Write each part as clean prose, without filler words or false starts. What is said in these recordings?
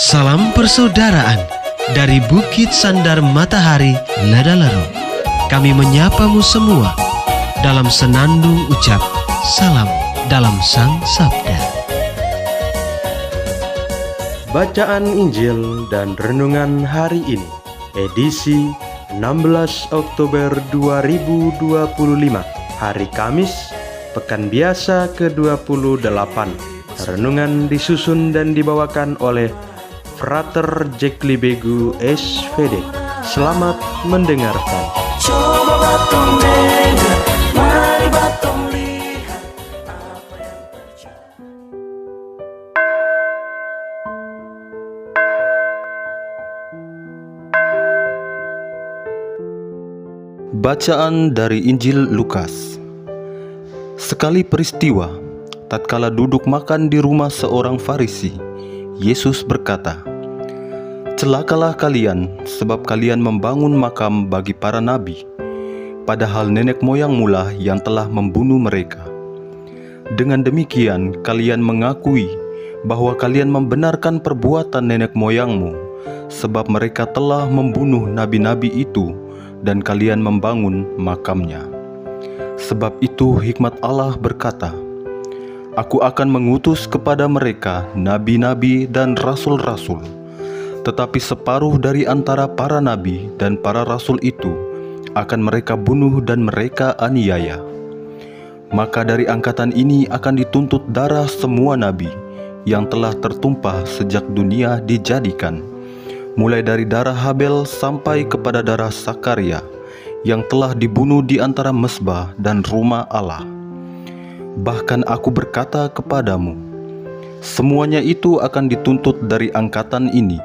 Salam persaudaraan dari Bukit Sandar Matahari, Ladalero. Kami menyapamu semua dalam senandung ucap salam dalam Sang Sabda. Bacaan Injil dan Renungan hari ini, edisi 16 Oktober 2025, hari Kamis, Pekan Biasa ke-28. Renungan disusun dan dibawakan oleh Frater Jack Libegu SVD. Selamat mendengarkan. Coba batong dengar, mari batong lihat apa yang terjadi. Bacaan dari Injil Lukas. Sekali peristiwa, tatkala duduk makan di rumah seorang Farisi, Yesus berkata, "Celakalah kalian, sebab kalian membangun makam bagi para nabi, padahal nenek moyangmu lah yang telah membunuh mereka. Dengan demikian, kalian mengakui bahwa kalian membenarkan perbuatan nenek moyangmu, sebab mereka telah membunuh nabi-nabi itu, dan kalian membangun makamnya. Sebab itu hikmat Allah berkata, Aku akan mengutus kepada mereka nabi-nabi dan rasul-rasul, tetapi separuh dari antara para nabi dan para rasul itu akan mereka bunuh dan mereka aniaya. Maka dari angkatan ini akan dituntut darah semua nabi yang telah tertumpah sejak dunia dijadikan, mulai dari darah Habel sampai kepada darah Sakaria yang telah dibunuh di antara mezbah dan rumah Allah. Bahkan aku berkata kepadamu, semuanya itu akan dituntut dari angkatan ini.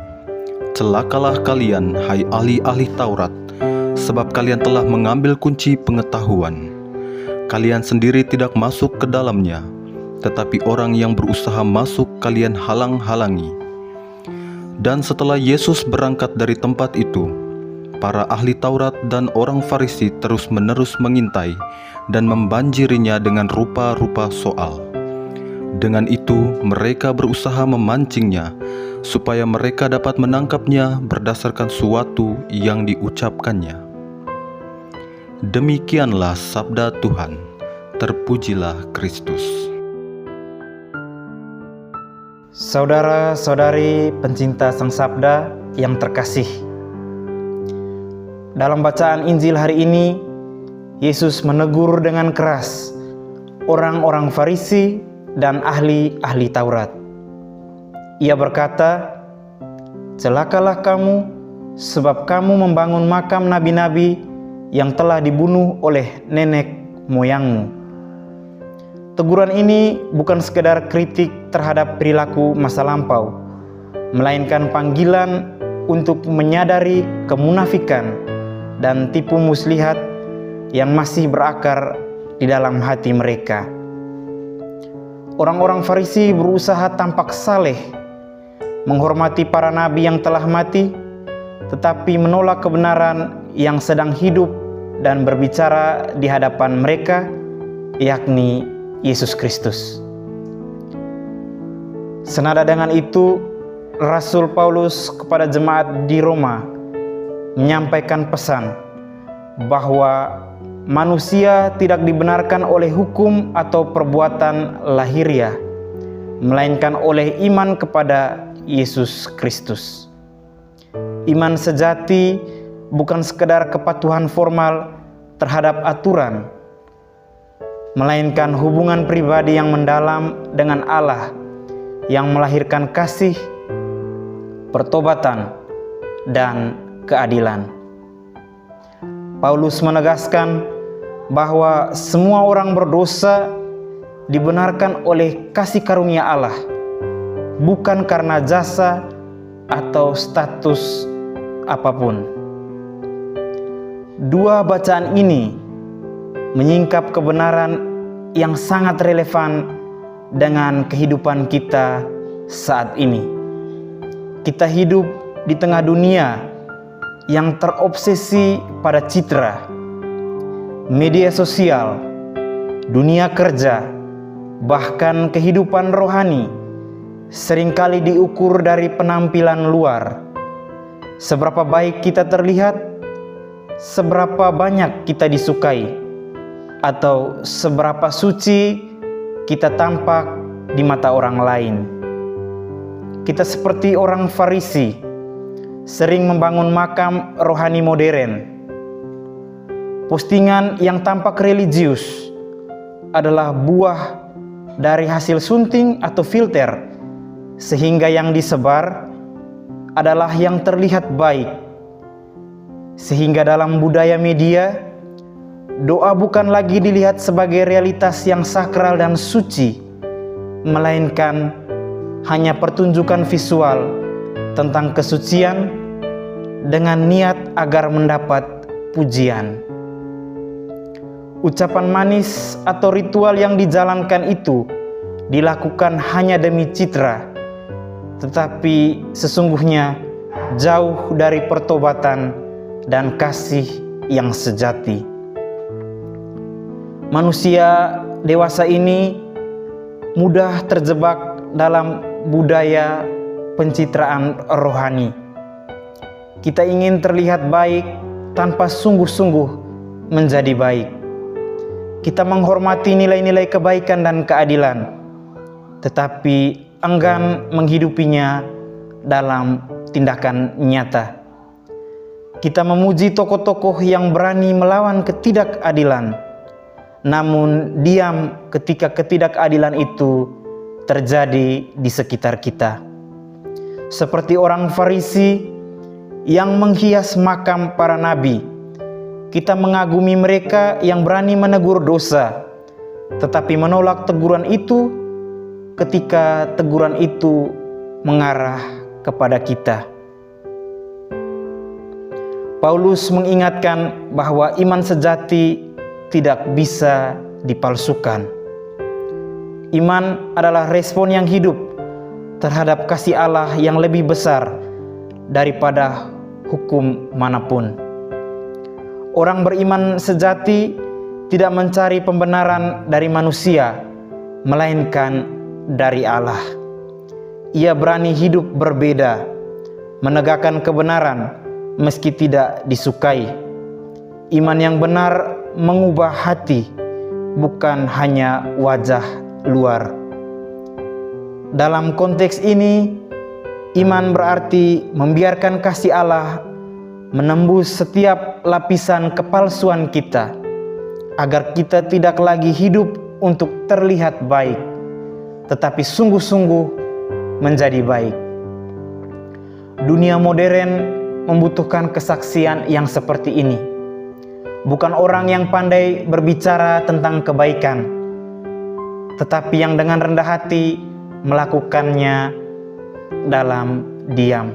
Celakalah kalian, hai ahli-ahli Taurat, sebab kalian telah mengambil kunci pengetahuan. Kalian sendiri tidak masuk ke dalamnya, tetapi orang yang berusaha masuk kalian halang-halangi." Dan setelah Yesus berangkat dari tempat itu, para ahli Taurat dan orang Farisi terus-menerus mengintai dan membanjirinya dengan rupa-rupa soal. Dengan itu mereka berusaha memancingnya, supaya mereka dapat menangkapnya berdasarkan suatu yang diucapkannya. Demikianlah sabda Tuhan. Terpujilah Kristus. Saudara-saudari pencinta Sang Sabda yang terkasih, dalam bacaan Injil hari ini, Yesus menegur dengan keras orang-orang Farisi dan ahli-ahli Taurat. Ia berkata, "Celakalah kamu, sebab kamu membangun makam nabi-nabi yang telah dibunuh oleh nenek moyangmu." Teguran ini bukan sekedar kritik terhadap perilaku masa lampau, melainkan panggilan untuk menyadari kemunafikan dan tipu muslihat yang masih berakar di dalam hati mereka. Orang-orang Farisi berusaha tampak saleh, menghormati para nabi yang telah mati, tetapi menolak kebenaran yang sedang hidup dan berbicara di hadapan mereka, yakni Yesus Kristus. Senada dengan itu, Rasul Paulus kepada jemaat di Roma menyampaikan pesan bahwa manusia tidak dibenarkan oleh hukum atau perbuatan lahiriah, melainkan oleh iman kepada Yesus Kristus. Iman sejati bukan sekedar kepatuhan formal terhadap aturan, melainkan hubungan pribadi yang mendalam dengan Allah yang melahirkan kasih, pertobatan, dan keadilan. Paulus menegaskan bahwa semua orang berdosa dibenarkan oleh kasih karunia Allah, bukan karena jasa atau status apapun. Dua bacaan ini menyingkap kebenaran yang sangat relevan dengan kehidupan kita saat ini. Kita hidup di tengah dunia yang terobsesi pada citra, media sosial, dunia kerja, bahkan kehidupan rohani seringkali diukur dari penampilan luar. Seberapa baik kita terlihat, seberapa banyak kita disukai, atau seberapa suci kita tampak di mata orang lain. Kita seperti orang Farisi, sering membangun makam rohani modern. Postingan yang tampak religius adalah buah dari hasil sunting atau filter, sehingga yang disebar adalah yang terlihat baik. Sehingga dalam budaya media, doa bukan lagi dilihat sebagai realitas yang sakral dan suci, melainkan hanya pertunjukan visual tentang kesucian dengan niat agar mendapat pujian. Ucapan manis atau ritual yang dijalankan itu dilakukan hanya demi citra, tetapi sesungguhnya jauh dari pertobatan dan kasih yang sejati. Manusia dewasa ini mudah terjebak dalam budaya pencitraan rohani. Kita ingin terlihat baik tanpa sungguh-sungguh menjadi baik. Kita menghormati nilai-nilai kebaikan dan keadilan, tetapi enggan menghidupinya dalam tindakan nyata. Kita memuji tokoh-tokoh yang berani melawan ketidakadilan, namun diam ketika ketidakadilan itu terjadi di sekitar kita. Seperti orang Farisi yang menghias makam para nabi, kita mengagumi mereka yang berani menegur dosa, tetapi menolak teguran itu ketika teguran itu mengarah kepada kita. Paulus mengingatkan bahwa iman sejati tidak bisa dipalsukan. Iman adalah respon yang hidup terhadap kasih Allah yang lebih besar daripada hukum manapun. Orang beriman sejati tidak mencari pembenaran dari manusia, melainkan dari Allah. Ia berani hidup berbeda, menegakkan kebenaran meski tidak disukai. Iman yang benar mengubah hati, bukan hanya wajah luar. Dalam konteks ini, iman berarti membiarkan kasih Allah menembus setiap lapisan kepalsuan kita, agar kita tidak lagi hidup untuk terlihat baik, tetapi sungguh-sungguh menjadi baik. Dunia modern membutuhkan kesaksian yang seperti ini. Bukan orang yang pandai berbicara tentang kebaikan, tetapi yang dengan rendah hati melakukannya dalam diam.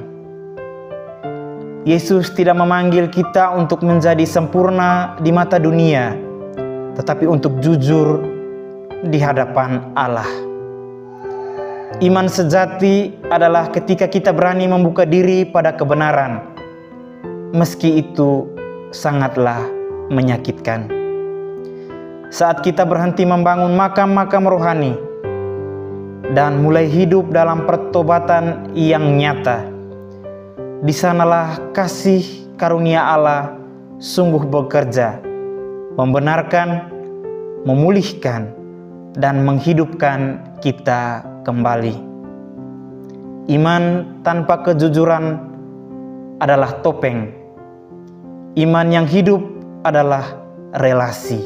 Yesus tidak memanggil kita untuk menjadi sempurna di mata dunia, tetapi untuk jujur di hadapan Allah. Iman sejati adalah ketika kita berani membuka diri pada kebenaran, meski itu sangatlah menyakitkan. Saat kita berhenti membangun makam-makam rohani dan mulai hidup dalam pertobatan yang nyata, di sanalah kasih karunia Allah sungguh bekerja, membenarkan, memulihkan, dan menghidupkan kita kembali. Iman tanpa kejujuran adalah topeng. Iman yang hidup adalah relasi.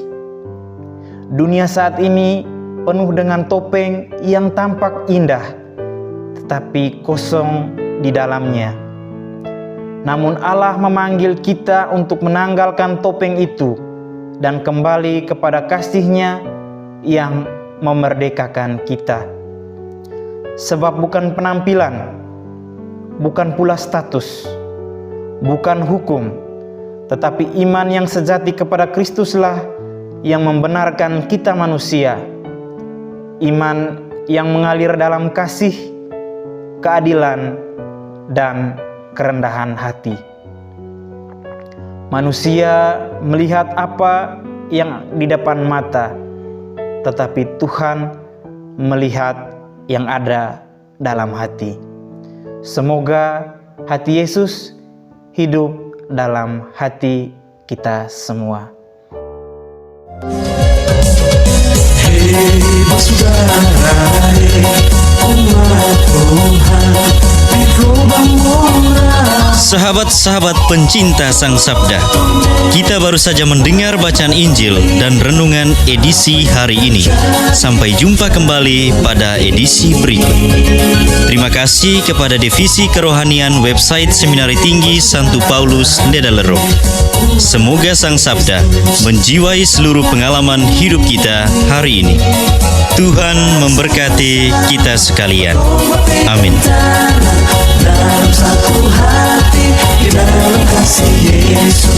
Dunia saat ini penuh dengan topeng yang tampak indah, tetapi kosong di dalamnya. Namun Allah memanggil kita untuk menanggalkan topeng itu dan kembali kepada kasih-Nya yang memerdekakan kita. Sebab bukan penampilan, bukan pula status, bukan hukum, tetapi iman yang sejati kepada Kristuslah yang membenarkan kita manusia. Iman yang mengalir dalam kasih, keadilan, dan kerendahan hati. Manusia melihat apa yang di depan mata, tetapi Tuhan melihat yang ada dalam hati. Semoga hati Yesus hidup dalam hati kita semua. Hei bersaudara, umat Tuhan di lubang murah. Sahabat-sahabat pencinta Sang Sabda, kita baru saja mendengar bacaan Injil dan renungan edisi hari ini. Sampai jumpa kembali pada edisi berikut. Terima kasih kepada Divisi Kerohanian website Seminari Tinggi Santo Paulus Ledalerro. Semoga Sang Sabda menjiwai seluruh pengalaman hidup kita hari ini. Tuhan memberkati kita sekalian. Amin. Dalam satu hati, di dalam kasih Yesus.